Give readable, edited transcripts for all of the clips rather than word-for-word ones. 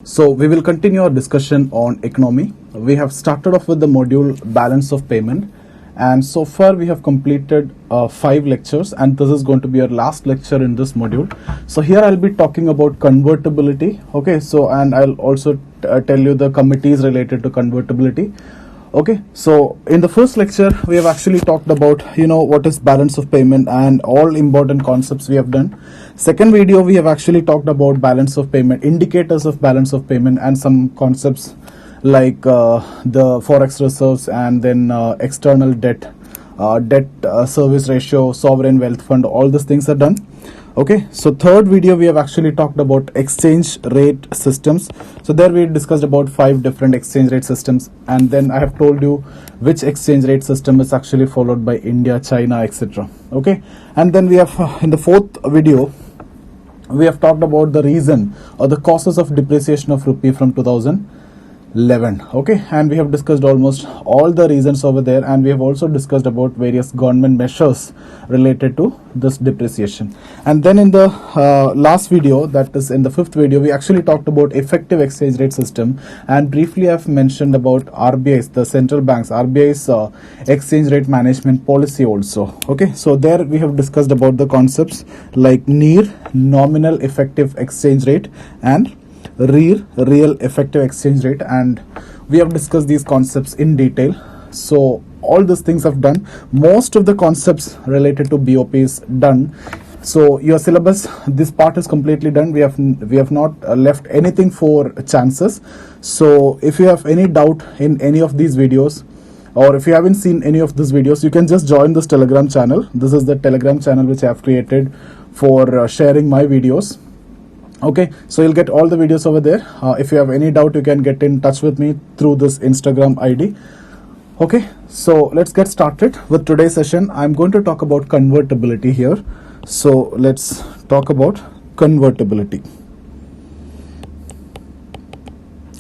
So we will continue our discussion on economy. We have started off with the module balance of payment, and so far we have completed 5 lectures, and this is going to be our last lecture in this module. So here I'll be talking about convertibility. Okay, so and I'll also tell you the committees related to convertibility. Okay, so in the first lecture we have actually talked about what is balance of payment and all important concepts we have done. Second video we have actually talked about balance of payment, indicators of balance of payment, and some concepts like the forex reserves, and then external debt, service ratio, sovereign wealth fund. All these things are done. Okay, so third video we have actually talked about exchange rate systems. So there we discussed about 5 different exchange rate systems, and then I have told you which exchange rate system is actually followed by India, China, etc. Okay, and then we have in the fourth video we have talked about the reason or the causes of depreciation of rupee from 2011. Okay, and we have discussed almost all the reasons over there, and we have also discussed about various government measures related to this depreciation. And then in the last video, that is in the fifth video, we actually talked about effective exchange rate system, and briefly I've mentioned about RBI's, the central banks, RBI's exchange rate management policy also. Okay, so there we have discussed about the concepts like NER, nominal effective exchange rate, and real effective exchange rate, and we have discussed these concepts in detail. So all these things I've done. Most of the concepts related to BOP is done. So your syllabus, this part is completely done. We have not left anything for chances. So if you have any doubt in any of these videos, or if you haven't seen any of these videos, you can just join this Telegram channel. This is the Telegram channel which I have created for sharing my videos. Okay, so you'll get all the videos over there. If you have any doubt, you can get in touch with me through this Instagram ID. Okay, so let's get started with today's session. I'm going to talk about convertibility here. So let's talk about convertibility.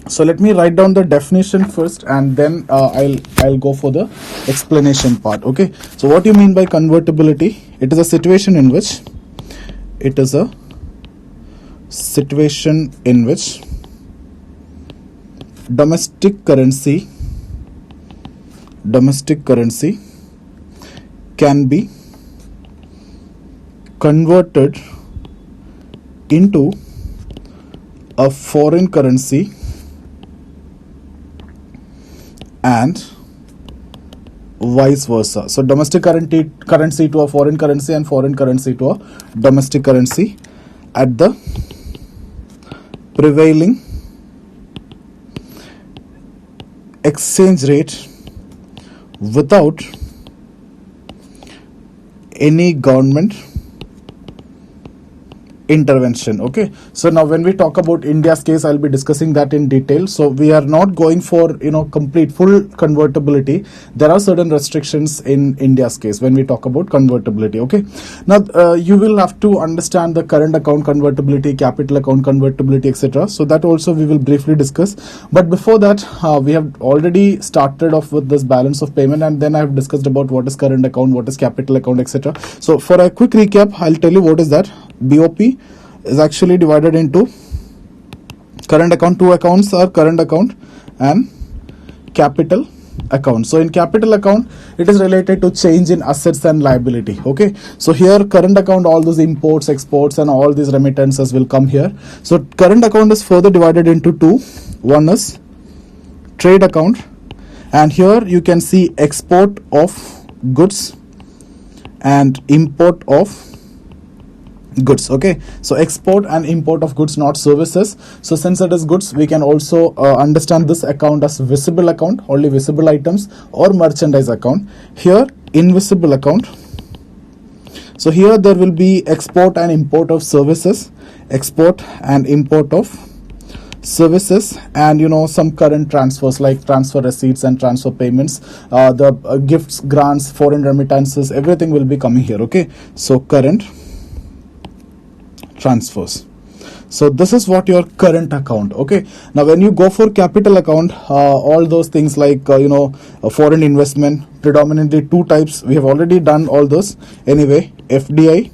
So let me write down the definition first, and then I'll go for the explanation part. Okay, so what do you mean by convertibility? It is a situation in which domestic currency can be converted into a foreign currency and vice versa. So domestic currency to a foreign currency, and foreign currency to a domestic currency at the prevailing exchange rate without any government intervention. Okay, so now when we talk about India's case, I'll be discussing that in detail. So we are not going for complete full convertibility. There are certain restrictions in India's case when we talk about convertibility. Okay, now you will have to understand the current account convertibility, capital account convertibility, etc. So that also we will briefly discuss. But before that, we have already started off with this balance of payment, and then I have discussed about what is current account, what is capital account, etc. So for a quick recap, I'll tell you what is that. BOP is actually divided into current account. 2 accounts are current account and capital account. So in capital account, it is related to change in assets and liability. Okay, so here current account, all those imports, exports, and all these remittances will come here. So current account is further divided into 2. One is trade account, and here you can see export of goods and import of goods. Okay, so export and import of goods, not services. So since it is goods, we can also understand this account as visible account, only visible items, or merchandise account. Here invisible account. So here there will be export and import of services, export and import of services, and some current transfers like transfer receipts and transfer payments, the gifts, grants, foreign remittances, everything will be coming here. Okay, so current transfers. So this is what your current account. Okay, now when you go for capital account, all those things like a foreign investment, predominantly 2 types. We have already done all those anyway, FDI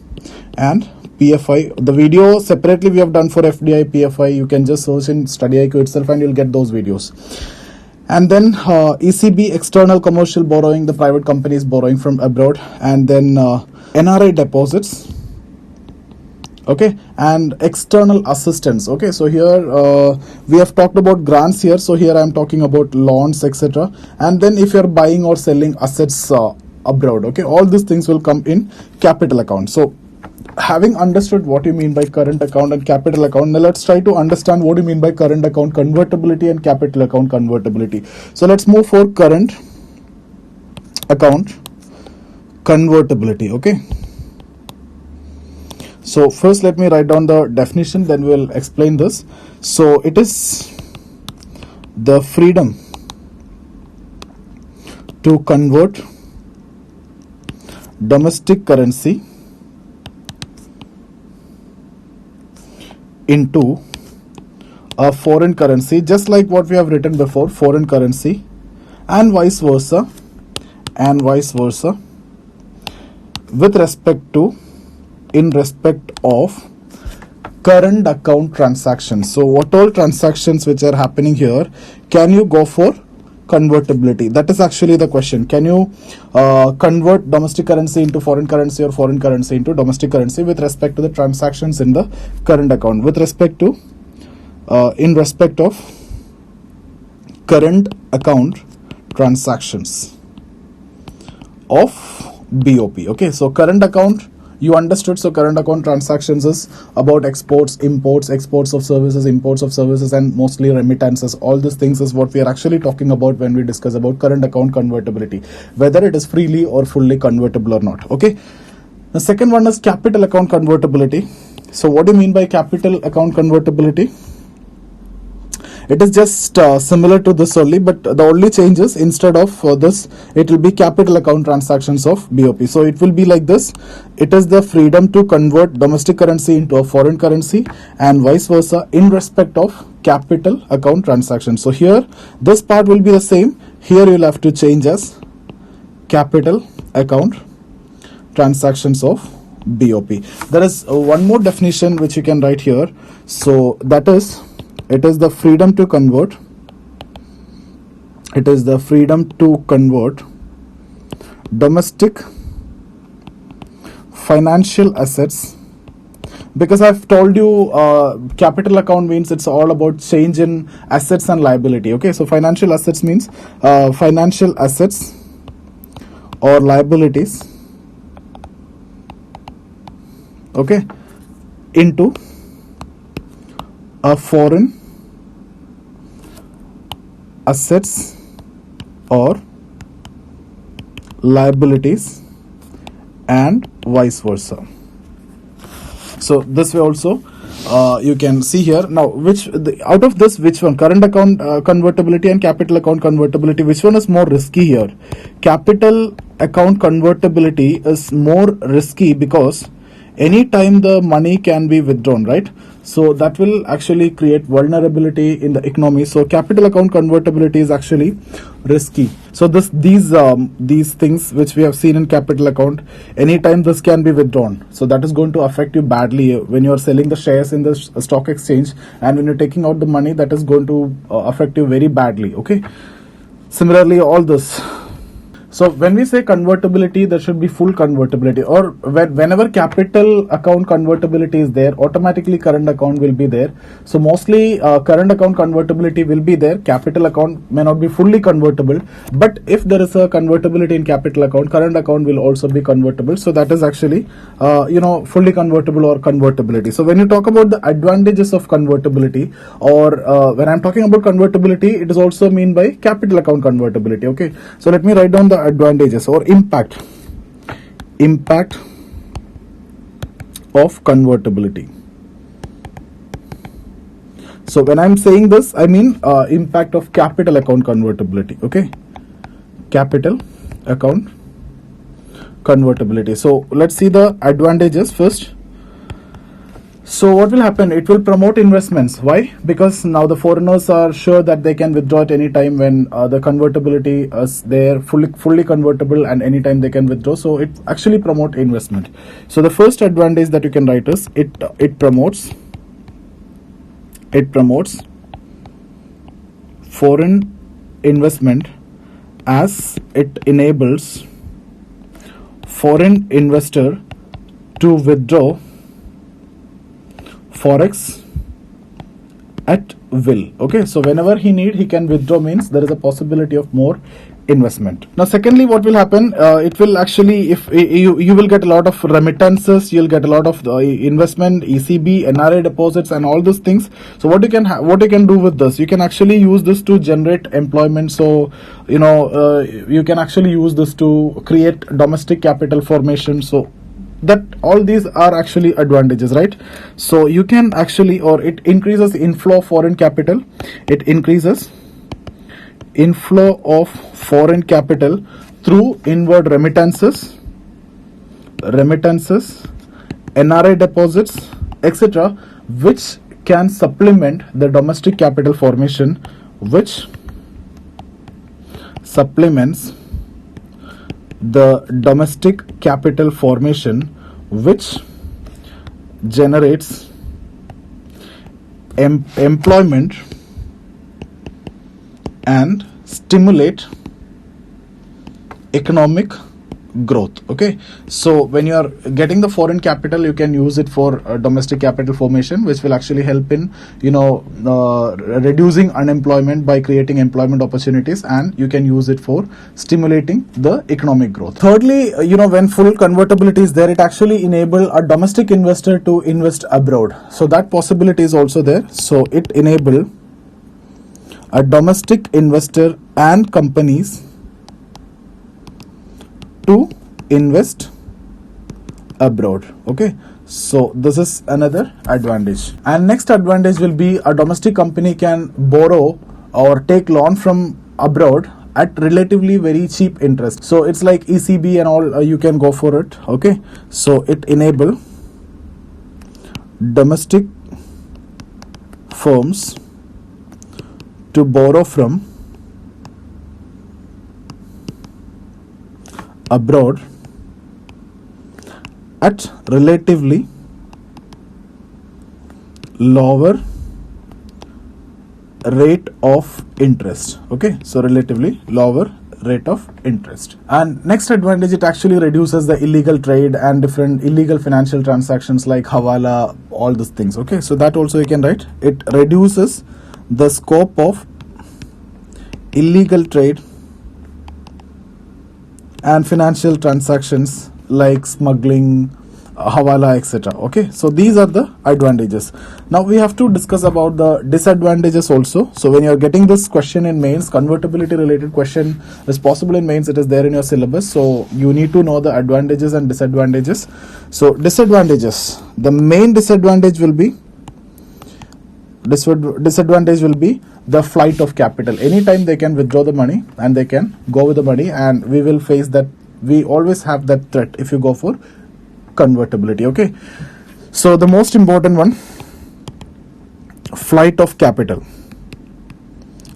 and PFI. The video separately we have done for FDI, PFI. You can just search in Study IQ itself and you'll get those videos. And then ECB, external commercial borrowing, the private companies borrowing from abroad, and then NRI deposits, okay, and external assistance. Okay, so here we have talked about grants here, so here I am talking about loans, etc. And then if you are buying or selling assets abroad, okay, all these things will come in capital account. So having understood what you mean by current account and capital account, now let's try to understand what you mean by current account convertibility and capital account convertibility. So let's move for current account convertibility. Okay, so first let me write down the definition, then we'll explain this. So it is the freedom to convert domestic currency into a foreign currency, just like what we have written before, foreign currency, and vice versa, with respect to, in respect of current account transactions. So what all transactions which are happening here, can you go for convertibility? That is actually the question. Can you convert domestic currency into foreign currency or foreign currency into domestic currency with respect to the transactions in the current account, with respect to in respect of current account transactions of BOP. Okay, so current account, you understood. So current account transactions is about exports, imports, exports of services, imports of services, and mostly remittances. All these things is what we are actually talking about when we discuss about current account convertibility, whether it is freely or fully convertible or not. Okay, the second one is capital account convertibility. So what do you mean by capital account convertibility? It is just similar to this only, but the only change is instead of this, it will be capital account transactions of BOP. So it will be like this. It is the freedom to convert domestic currency into a foreign currency and vice versa in respect of capital account transactions. So here this part will be the same. Here you'll have to change as capital account transactions of BOP. There is one more definition which you can write here. So that is, it is the freedom to convert. It is the freedom to convert domestic financial assets, because I've told you capital account means it's all about change in assets and liability. Okay, so financial assets means financial assets or liabilities, okay, into a foreign assets or liabilities and vice versa. So this way also you can see here. Now out of this, which one, current account convertibility and capital account convertibility, which one is more risky here? Capital account convertibility is more risky because anytime the money can be withdrawn, right? So that will actually create vulnerability in the economy. So capital account convertibility is actually risky. So these things which we have seen in capital account, anytime this can be withdrawn, so that is going to affect you badly when you are selling the shares in the stock exchange, and when you're taking out the money, that is going to affect you very badly. Okay, similarly all this. So when we say convertibility, there should be full convertibility, or whenever capital account convertibility is there, automatically current account will be there. So mostly current account convertibility will be there. Capital account may not be fully convertible, but if there is a convertibility in capital account, current account will also be convertible. So that is actually fully convertible or convertibility. So when you talk about the advantages of convertibility, or when I'm talking about convertibility, it is also mean by capital account convertibility. Okay, so let me write down the advantages or impact of convertibility. So when I'm saying this, I mean impact of capital account convertibility. Okay, capital account convertibility. So let's see the advantages first. So what will happen? It will promote investments. Why? Because now the foreigners are sure that they can withdraw at any time when the convertibility is there, fully convertible, and anytime they can withdraw. So it actually promote investment. So the first advantage that you can write is it promotes foreign investment, as it enables foreign investor to withdraw forex at will. Okay, so whenever he can withdraw, means there is a possibility of more investment. Now secondly, what will happen, it will actually, if you will get a lot of remittances, you'll get a lot of investment, ECB, NRA deposits, and all those things. So what you can do with this, you can actually use this to generate employment. So you can actually use this to create domestic capital formation. So that all these are actually advantages, right? So you can actually, or it increases inflow of foreign capital, it increases inflow of foreign capital through inward remittances, NRI deposits, etc., which can supplement the domestic capital formation, which supplements the domestic capital formation, which generates employment and stimulate economic growth. Okay, so when you are getting the foreign capital, you can use it for domestic capital formation, which will actually help in reducing unemployment by creating employment opportunities, and you can use it for stimulating the economic growth. Thirdly, when full convertibility is there, it actually enable a domestic investor to invest abroad. So that possibility is also there. So it enable a domestic investor and companies to invest abroad. Okay, so this is another advantage. And next advantage will be a domestic company can borrow or take loan from abroad at relatively very cheap interest. So it's like ECB and all, you can go for it. Okay, so it enable domestic firms to borrow from abroad at relatively lower rate of interest. Okay, so relatively lower rate of interest. And next advantage, it actually reduces the illegal trade and different illegal financial transactions like hawala, all these things. Okay, so that also you can write. It reduces the scope of illegal trade and financial transactions like smuggling, hawala, etc. Okay, so these are the advantages. Now we have to discuss about the disadvantages also. So when you are getting this question in mains, convertibility related question is possible in mains, it is there in your syllabus. So you need to know the advantages and disadvantages. So disadvantages, the main disadvantage will be the flight of capital. Anytime they can withdraw the money and they can go with the money, and we will face that. We always have that threat if you go for convertibility. Okay, so the most important one, flight of capital.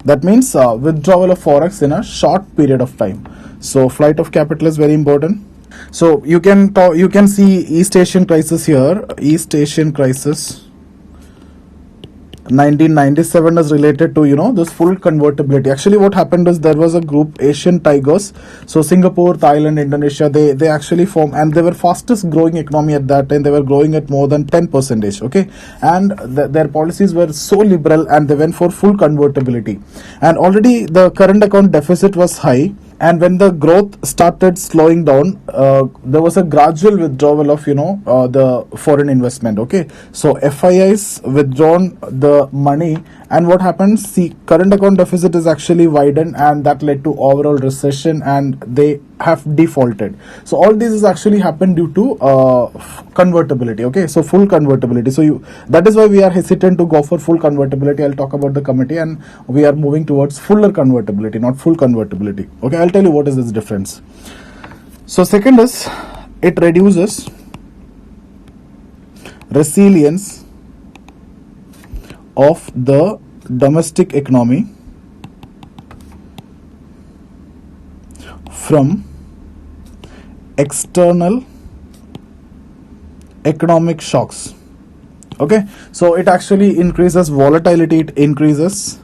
That means withdrawal of forex in a short period of time. So flight of capital is very important. So you can see East Asian crisis here. East Asian crisis 1997 is related to this full convertibility. Actually what happened is there was a group, Asian Tigers, so Singapore, Thailand, Indonesia, they actually formed, and they were fastest growing economy at that time. They were growing at more than 10%. Okay, and their policies were so liberal, and they went for full convertibility, and already the current account deficit was high. And when the growth started slowing down, there was a gradual withdrawal of the foreign investment. Okay, so FIIs withdrawn the money, and what happens? See, current account deficit is actually widened, and that led to overall recession, and they have defaulted. So all this has actually happened due to convertibility. Okay, so full convertibility. So that is why we are hesitant to go for full convertibility. I'll talk about the committee, and we are moving towards fuller convertibility, not full convertibility. Okay, I'll tell you what is this difference. So second is, it reduces resilience of the domestic economy from external economic shocks. Okay, so it actually increases volatility. It increases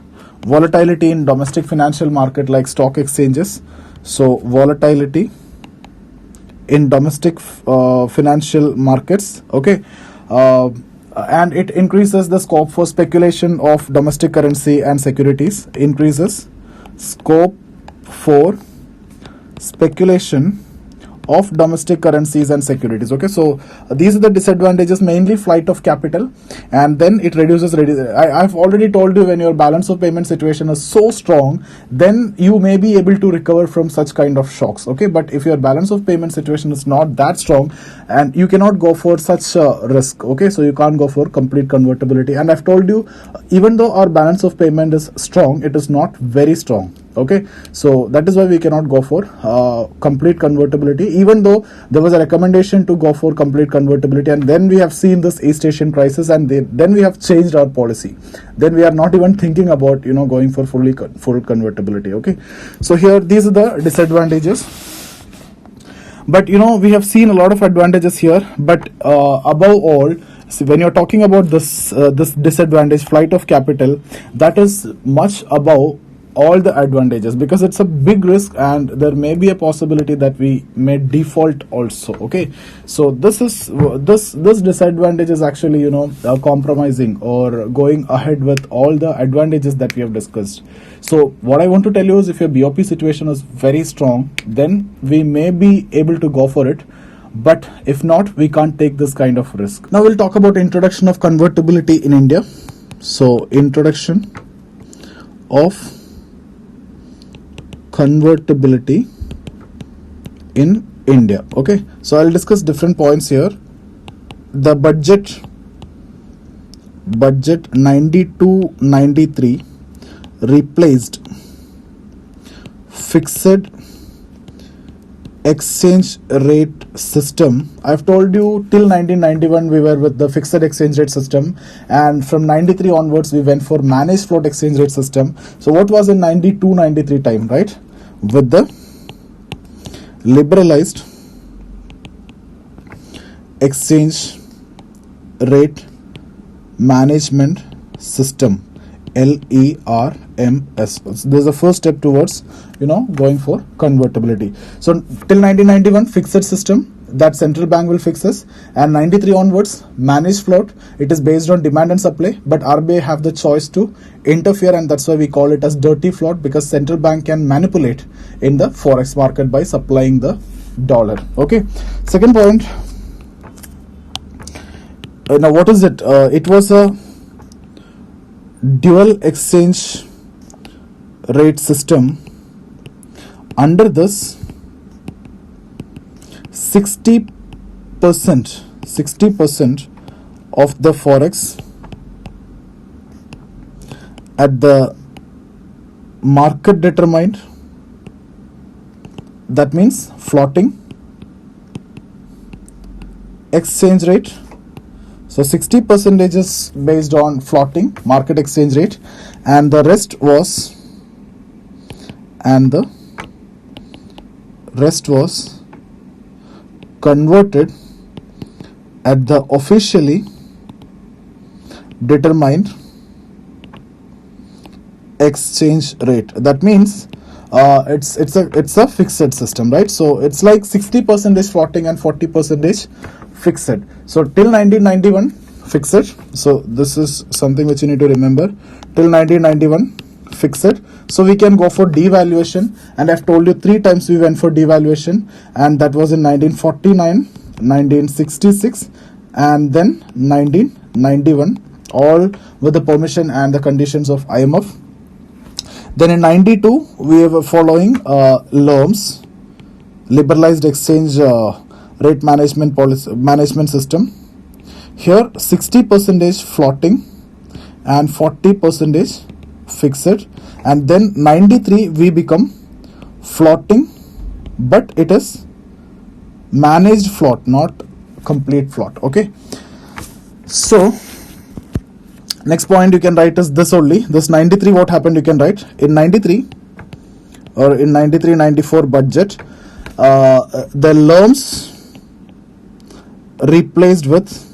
volatility in domestic financial market like stock exchanges. So volatility in domestic financial markets. Okay, and it increases the scope for speculation of domestic currency and securities. Increases scope for speculation of domestic currencies and securities. Okay, so these are the disadvantages, mainly flight of capital, and then it reduces. I've already told you, when your balance of payment situation is so strong, then you may be able to recover from such kind of shocks. Okay, but if your balance of payment situation is not that strong, and you cannot go for such risk. Okay, so you can't go for complete convertibility. And I've told you, even though our balance of payment is strong, it is not very strong. Okay, so that is why we cannot go for complete convertibility, even though there was a recommendation to go for complete convertibility, and then we have seen this East Asian crisis, and then we have changed our policy. Then we are not even thinking about going for full convertibility. Okay, so here these are the disadvantages, but we have seen a lot of advantages here. But above all, so when you're talking about this disadvantage, flight of capital, that is much above all the advantages, because it's a big risk and there may be a possibility that we may default also. Okay, so this disadvantage is actually compromising or going ahead with all the advantages that we have discussed. So what I want to tell you is, if your BOP situation is very strong, then we may be able to go for it, but if not, we can't take this kind of risk. Now we'll talk about introduction of convertibility in India. So introduction of convertibility in India. Okay, so I'll discuss different points here. The budget 92-93 replaced fixed exchange rate system. I've told you till 1991 we were with the fixed exchange rate system, and from 93 onwards we went for managed float exchange rate system. So what was in 92-93 time, right? With the liberalized exchange rate management system, LERMS. This is the first step towards going for convertibility. So till 1991 fixed system that central bank will fix us, and 93 onwards managed float. It is based on demand and supply, but RBI have the choice to interfere, and that's why we call it as dirty float, because central bank can manipulate in the forex market by supplying the dollar. Okay, second point. Now what is it? It was a dual exchange rate system. Under this, 60% of the forex at the market determined, that means floating exchange rate. So 60% is based on floating market exchange rate, and the rest was converted at the officially determined exchange rate. That means it's a fixed system, right? So it's like 60% floating and 40% fixed. So till 1991 fixed. So this is something which you need to remember. Till 1991 fixed. So we can go for devaluation, and I've told you 3 times we went for devaluation, and that was in 1949, 1966, and then 1991, all with the permission and the conditions of IMF. Then in 92 we were following LERMS, liberalized exchange rate management system. Here 60% floating and 40% fixed, and then 93 we become floating, but it is managed float, not complete float. Okay, so Next point you can write is this only. This 93, what happened you can write. In 93 or in 93-94 budget, the loans replaced with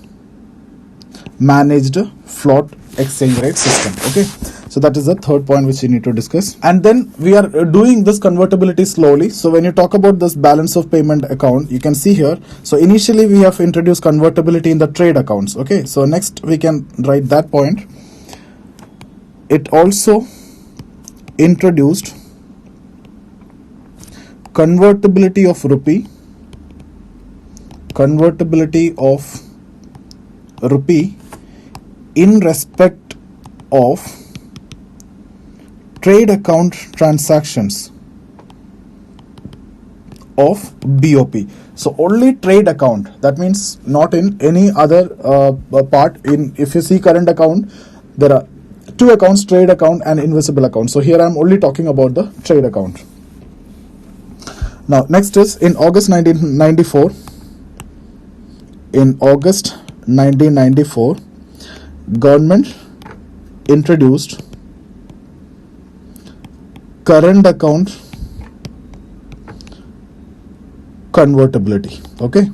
managed float exchange rate system. Okay, so that is the third point which you need to discuss. And then we are doing this convertibility slowly. So when you talk about this balance of payment account, you can see here, so initially we have introduced convertibility in the trade accounts. Okay, so next we can write that point. It also introduced convertibility of rupee in respect of trade account transactions of BOP. So only trade account, that means not in any other part. In if you see current account, there are two accounts, trade account and invisible account. So here I am only talking about the trade account. Now next is in August 1994. In August 1994, government introduced current account convertibility. Okay,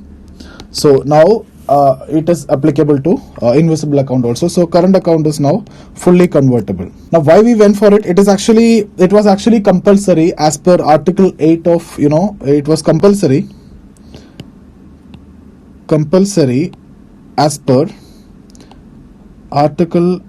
so now it is applicable to invisible account also. So current account is now fully convertible. Now why we went for it? It was actually compulsory as per Article 8 of, it was compulsory as per Article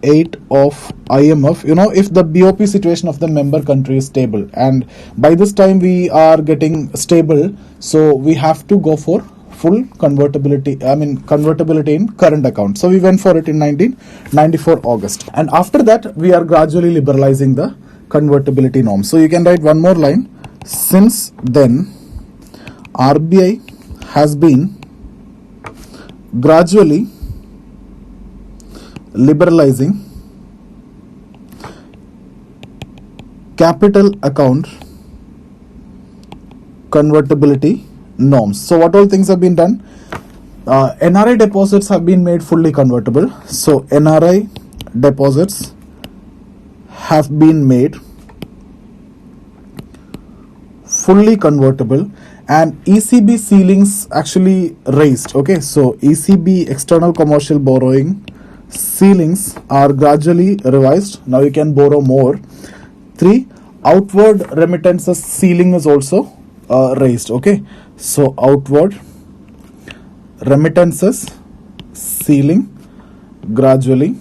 8 of IMF, if the BOP situation of the member country is stable, and by this time we are getting stable, so we have to go for full convertibility in current account. So we went for it in 1994 August, and after that we are gradually liberalizing the convertibility norms. So you can write one more line. Since then, RBI has been gradually liberalizing capital account convertibility norms. So what all things have been done? NRI deposits have been made fully convertible. So NRI deposits have been made fully convertible, and ECB ceilings actually raised. Okay, so ECB external commercial borrowing ceilings are gradually revised. Now you can borrow more. 3, outward remittances ceiling is also raised. Okay, so outward remittances ceiling gradually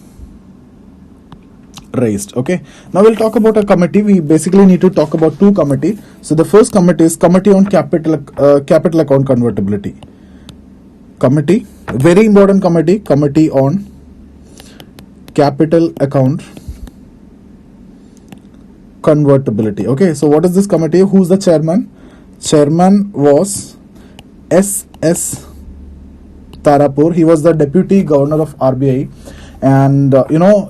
raised. Okay, now we'll talk about a committee. We basically need to talk about two committee. So the first committee is Committee on Capital Account Convertibility. Committee, very important committee, Committee on Capital Account Convertibility. Okay, so what is this committee? Who's the chairman? Chairman was S.S. Tarapur. He was the Deputy Governor of RBI. And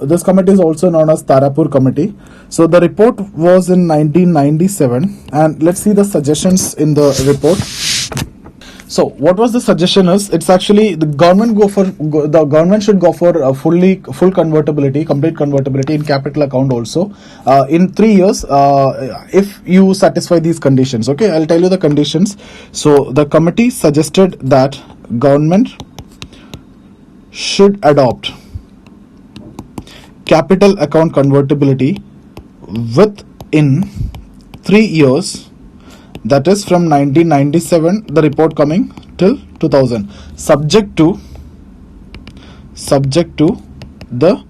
this committee is also known as Tarapur Committee. So the report was in 1997, and let's see the suggestions in the report. So what was the suggestion is, it's actually the government should go for a full convertibility, complete convertibility in capital account also in 3 years if you satisfy these conditions. Okay, I'll tell you the conditions. So the committee suggested that government should adopt capital account convertibility within 3 years, that is from 1997, the report coming till 2000, subject to the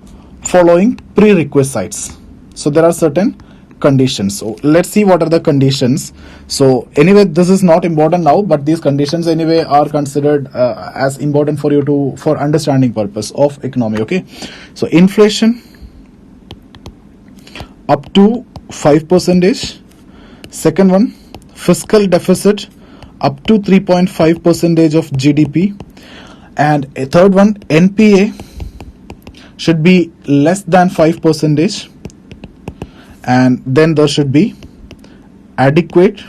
following prerequisites. So there are certain conditions. So let's see what are the conditions. So anyway, this is not important now, but these conditions anyway are considered as important for you for understanding purpose of economy. Okay, so inflation up to 5%. Second one, fiscal deficit up to 3.5% of GDP. And a third one, NPA should be less than 5%. And then there should be adequate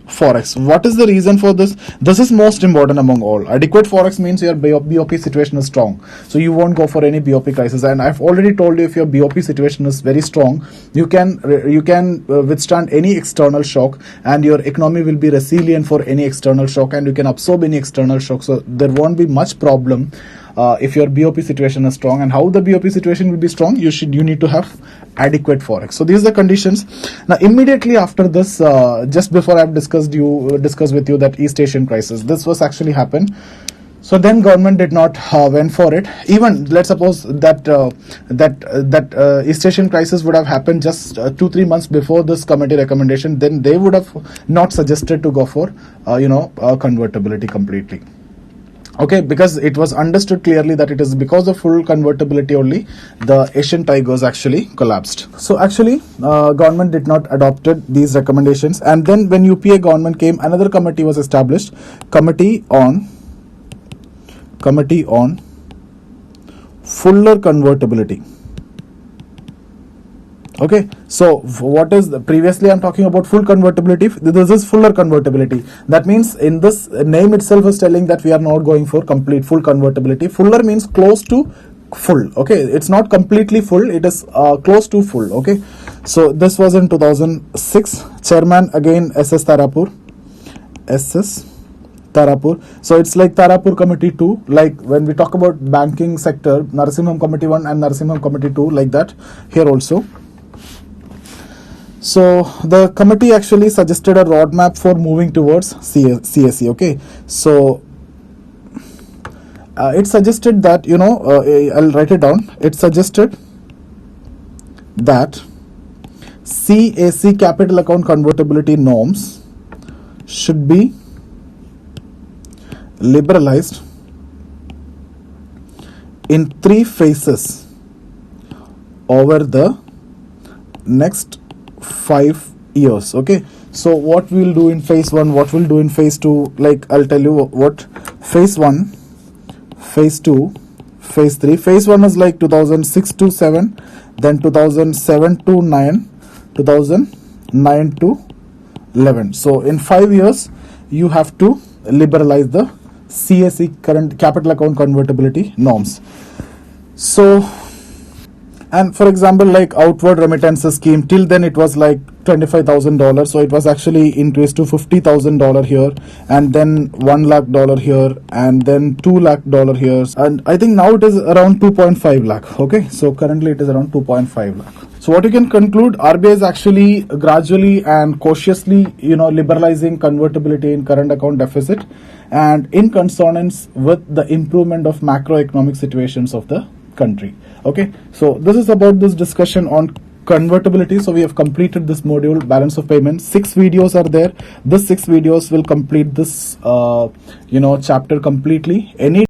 forex. What is the reason for this? This is most important among all. Adequate forex means your BOP situation is strong, so you won't go for any BOP crisis. And I've already told you, if your BOP situation is very strong, you can withstand any external shock, and your economy will be resilient for any external shock, and you can absorb any external shock. So there won't be much problem if your BOP situation is strong. And how the BOP situation will be strong? You need to have adequate forex. So these are the conditions. Now immediately after this, just before I've discussed with you that East Asian crisis, this was actually happened. So then government did not went for it. Even let's suppose that East Asian crisis would have happened just 2-3 months before this committee recommendation, then they would have not suggested to go for convertibility completely. Okay, because it was understood clearly that it is because of full convertibility only the Asian tigers actually collapsed. So actually government did not adopted these recommendations, and then when UPA government came, another committee was established, committee on fuller convertibility. Okay, so what is previously I'm talking about full convertibility. This is fuller convertibility. That means in this name itself is telling that we are not going for complete full convertibility. Fuller means close to full. Okay, it's not completely full, it is close to full. Okay, so this was in 2006. Chairman again SS Tarapur. So it's like Tarapur Committee 2, like when we talk about banking sector, Narasimham Committee 1 and Narasimham Committee 2, like that here also. So the committee actually suggested a roadmap for moving towards CSE. Okay, so it suggested that, I'll write it down. It suggested that CAC, capital account convertibility norms, should be liberalized in 3 phases over the next 5 years. Okay, so what we'll do in phase 1, what we'll do in phase 2, like I'll tell you what phase 1, phase 2, phase 3. Phase 1 is like 2006 to 7, then 2007 to 9, 2009 to 11. So in 5 years you have to liberalize the CAC, current capital account convertibility norms. So, and for example, like outward remittances scheme, till then it was like $25,000, so it was actually increased to $50,000 here, and then $1 lakh here, and then $2 lakh here, and I think now it is around 2.5 lakh. Okay, so currently it is around 2.5 lakh. So what you can conclude, RBI is actually gradually and cautiously, liberalizing convertibility in current account deficit, and in consonance with the improvement of macroeconomic situations of the country. Okay, so this is about this discussion on convertibility. So we have completed this module, balance of payment. 6 videos are there. This 6 videos will complete this chapter completely. Any